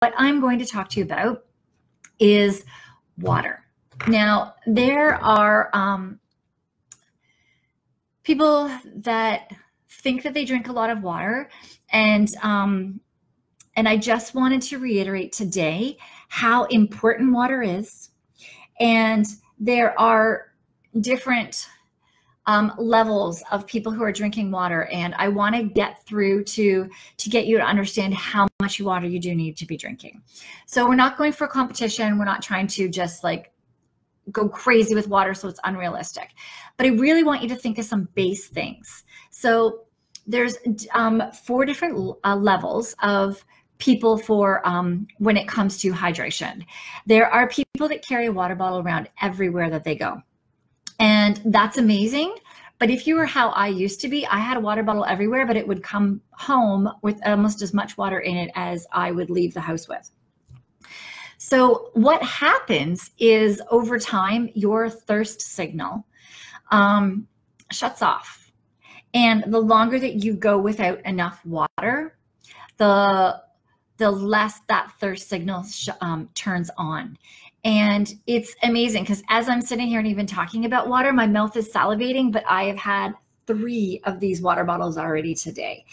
what I'm going to talk to you about is water. Now, there are people that think that they drink a lot of water, and I just wanted to reiterate today how important water is. And there are different levels of people who are drinking water, and I want to get through to get you to understand how much water you do need to be drinking. So we're not going for a competition. We're not trying to just like go crazy with water so it's unrealistic, but I really want you to think of some base things. So there's 4 different levels of people for when it comes to hydration. There are people that carry a water bottle around everywhere that they go. And that's amazing. But if you were how I used to be, I had a water bottle everywhere, but it would come home with almost as much water in it as I would leave the house with. So what happens is over time, your thirst signal shuts off. And the longer that you go without enough water, the less that thirst signal turns on. And it's amazing because as I'm sitting here and even talking about water, my mouth is salivating, but I have had 3 of these water bottles already today.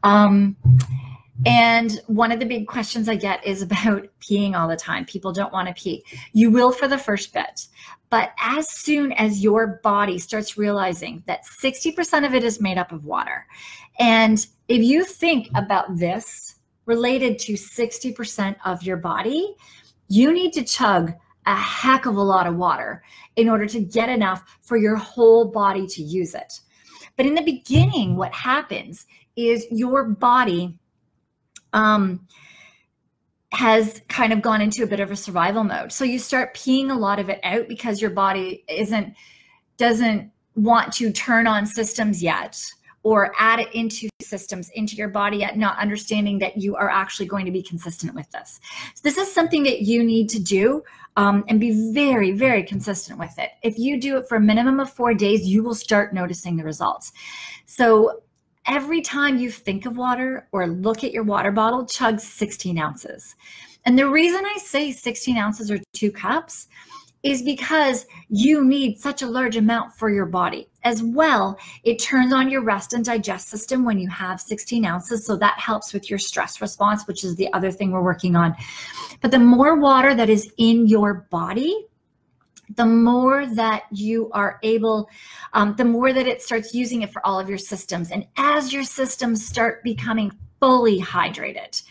And one of the big questions I get is about peeing all the time. People don't want to pee. You will for the first bit, but as soon as your body starts realizing that 60% of it is made up of water, and if you think about this related to 60% of your body, you need to chug a heck of a lot of water in order to get enough for your whole body to use it. But in the beginning, what happens is your body has kind of gone into a bit of a survival mode. So you start peeing a lot of it out because your body doesn't want to turn on systems yet, or add it into systems into your body yet, not understanding that you are actually going to be consistent with this. So this is something that you need to do and be very, very consistent with it. If you do it for a minimum of 4 days, you will start noticing the results. So every time you think of water or look at your water bottle, chug 16 ounces. And the reason I say 16 ounces or 2 cups is because you need such a large amount for your body. As well, it turns on your rest and digest system when you have 16 ounces, so that helps with your stress response, which is the other thing we're working on. But the more water that is in your body, the more that you are able, the more that it starts using it for all of your systems. And as your systems start becoming fully hydrated,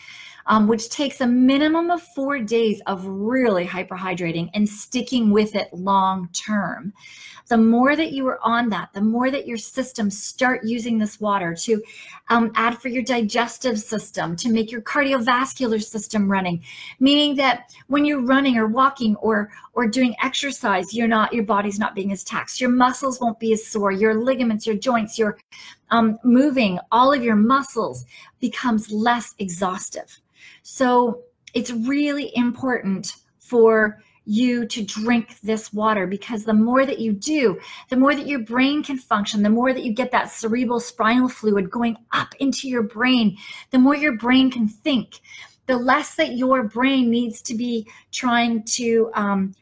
which takes a minimum of 4 days of really hyperhydrating and sticking with it long term. The more that you are on that, the more that your systems start using this water to add for your digestive system, to make your cardiovascular system running, meaning that when you're running or walking or doing exercise, your body's not being as taxed. Your muscles won't be as sore. Your ligaments, your joints, your moving, all of your muscles becomes less exhaustive. So it's really important for you to drink this water, because the more that you do, the more that your brain can function, the more that you get that cerebral spinal fluid going up into your brain, the more your brain can think, the less that your brain needs to be trying to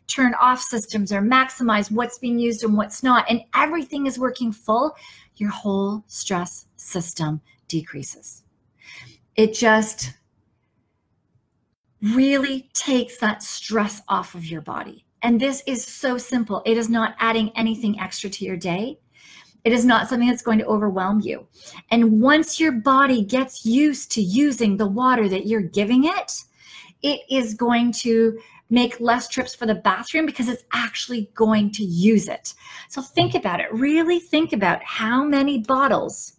turn off systems or maximize what's being used and what's not, and everything is working full, your whole stress system decreases. It just really takes that stress off of your body. And this is so simple. It is not adding anything extra to your day. It is not something that's going to overwhelm you. And once your body gets used to using the water that you're giving it, it is going to make less trips for the bathroom because it's actually going to use it. So think about it. Really think about how many bottles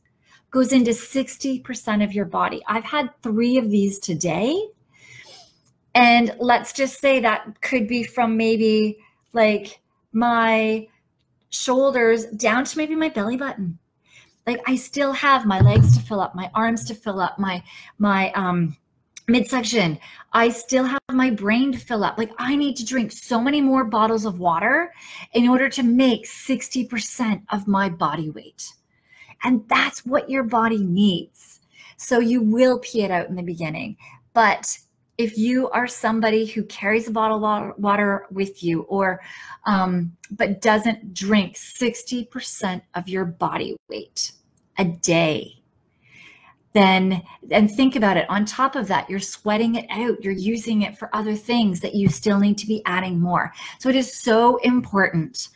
goes into 60% of your body. I've had 3 of these today. And let's just say that could be from maybe like my shoulders down to maybe my belly button. Like I still have my legs to fill up, my arms to fill up, my midsection. I still have my brain to fill up. Like I need to drink so many more bottles of water in order to make 60% of my body weight. And that's what your body needs. So you will pee it out in the beginning, but if you are somebody who carries a bottle of water with you, or but doesn't drink 60% of your body weight a day, then, and think about it, on top of that, you're sweating it out, you're using it for other things that you still need to be adding more. So it is so important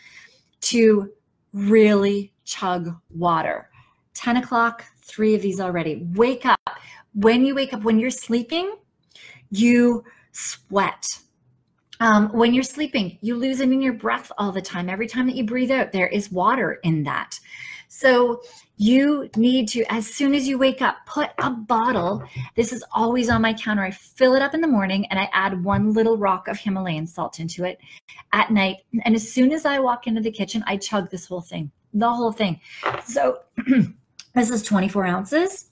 to really chug water. 10 o'clock, 3 of these already. Wake up. When you wake up, when you're sleeping, you sweat. When you're sleeping, you lose it in your breath all the time. Every time that you breathe out, there is water in that. So you need to, as soon as you wake up, put a bottle. This is always on my counter. I fill it up in the morning and I add 1 little rock of Himalayan salt into it at night. And as soon as I walk into the kitchen, I chug this whole thing, the whole thing. So this is 24 ounces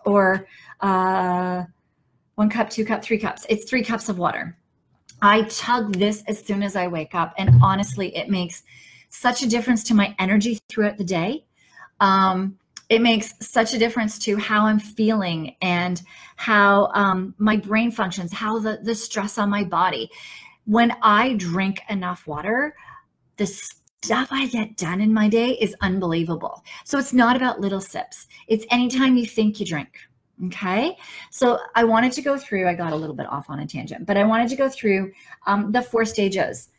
or 1 cup, 2 cup, 3 cups. It's 3 cups of water. I chug this as soon as I wake up. And honestly, it makes such a difference to my energy throughout the day. It makes such a difference to how I'm feeling and how my brain functions, how the stress on my body. When I drink enough water, the stuff I get done in my day is unbelievable. So it's not about little sips. It's anytime you think you drink. Okay. So I wanted to go through, I got a little bit off on a tangent, but I wanted to go through the 4 stages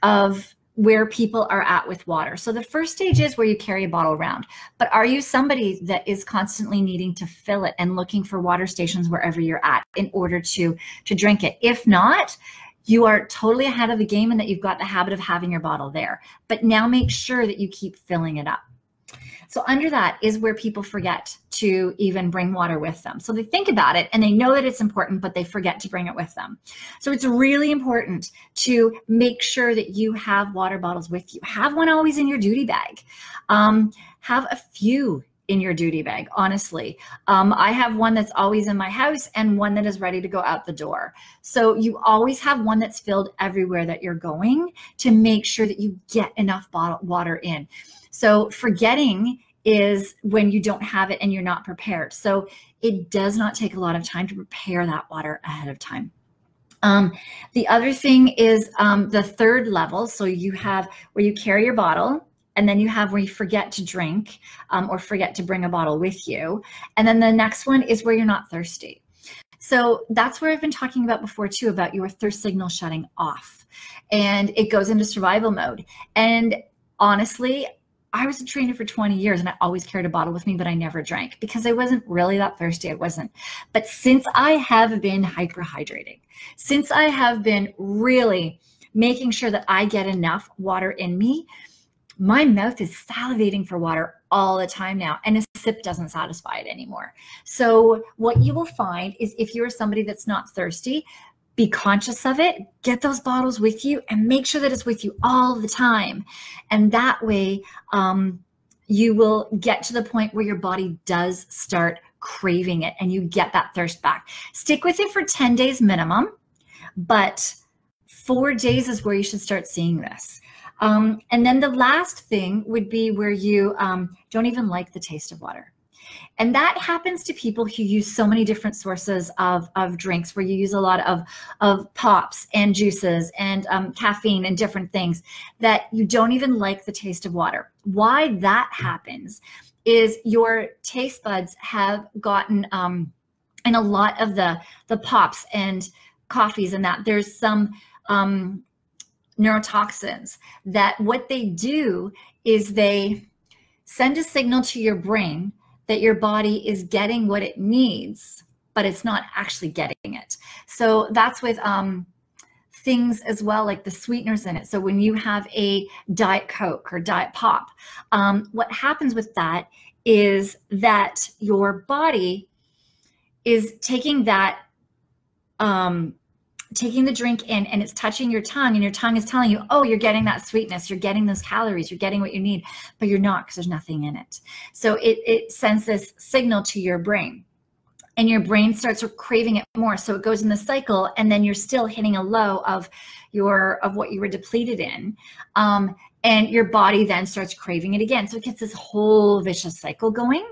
of where people are at with water. So the first stage is where you carry a bottle around, but are you somebody that is constantly needing to fill it and looking for water stations wherever you're at in order to drink it? If not, you are totally ahead of the game and that you've got the habit of having your bottle there, but now make sure that you keep filling it up. So under that is where people forget to even bring water with them. So they think about it and they know that it's important, but they forget to bring it with them. So it's really important to make sure that you have water bottles with you. Have one always in your duty bag. Have a few in your duty bag, honestly. I have one that's always in my house and one that is ready to go out the door. So you always have one that's filled everywhere that you're going to make sure that you get enough water in. So forgetting is when you don't have it and you're not prepared. So it does not take a lot of time to prepare that water ahead of time. The other thing is the third level. So you have where you carry your bottle, and then you have where you forget to drink or forget to bring a bottle with you. And then the next one is where you're not thirsty. So that's where I've been talking about before too, about your thirst signal shutting off. And it goes into survival mode. And honestly, I was a trainer for 20 years and I always carried a bottle with me, but I never drank because I wasn't really that thirsty. I wasn't. But since I have been hyperhydrating, since I have been really making sure that I get enough water in me, my mouth is salivating for water all the time now, and a sip doesn't satisfy it anymore. So what you will find is if you're somebody that's not thirsty, be conscious of it, get those bottles with you and make sure that it's with you all the time. And that way you will get to the point where your body does start craving it and you get that thirst back. Stick with it for 10 days minimum, but 4 days is where you should start seeing this. And then the last thing would be where you don't even like the taste of water. And that happens to people who use so many different sources of drinks, where you use a lot of pops and juices and caffeine and different things, that you don't even like the taste of water. Why that happens is your taste buds have gotten, in a lot of the pops and coffees and that, there's some neurotoxins that what they do is they send a signal to your brain that your body is getting what it needs, but it's not actually getting it. So that's with things as well, like the sweeteners in it. So when you have a Diet Coke or Diet Pop, what happens with that is that your body is taking that, taking the drink in, and it's touching your tongue, and your tongue is telling you, oh, you're getting that sweetness, you're getting those calories, you're getting what you need, but you're not, because there's nothing in it. So it sends this signal to your brain, and your brain starts craving it more. So it goes in the cycle, and then you're still hitting a low of what you were depleted in. And your body then starts craving it again. So it gets this whole vicious cycle going,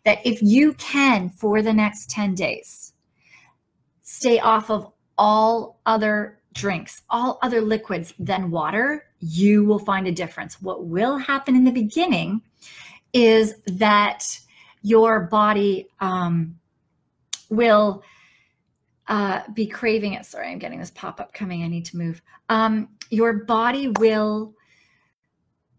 that if you can, for the next 10 days, stay off of all other drinks, all other liquids than water, you will find a difference. What will happen in the beginning is that your body will be craving it. Sorry, I'm getting this pop-up coming. I need to move. Your body will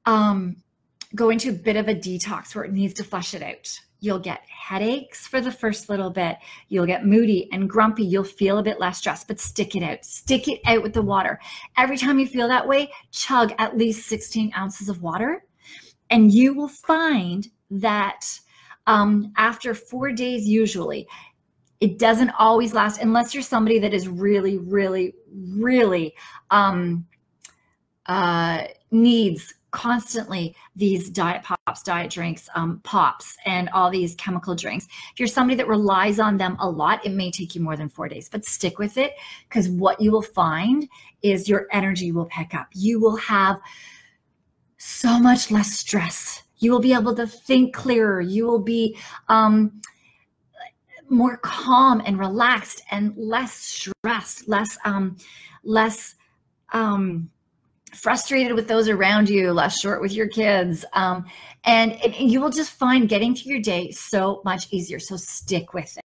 go into a bit of a detox where it needs to flush it out. You'll get headaches for the first little bit. You'll get moody and grumpy. You'll feel a bit less stressed, but stick it out. Stick it out with the water. Every time you feel that way, chug at least 16 ounces of water. And you will find that after 4 days, usually, it doesn't always last unless you're somebody that is really, really, really needs constantly these diet pops, diet drinks, pops, and all these chemical drinks. If you're somebody that relies on them a lot, it may take you more than 4 days, but stick with it, because what you will find is your energy will pick up. You will have so much less stress. You will be able to think clearer. You will be more calm and relaxed and less stressed, less frustrated with those around you, less short with your kids. And you will just find getting through your day so much easier. So stick with it.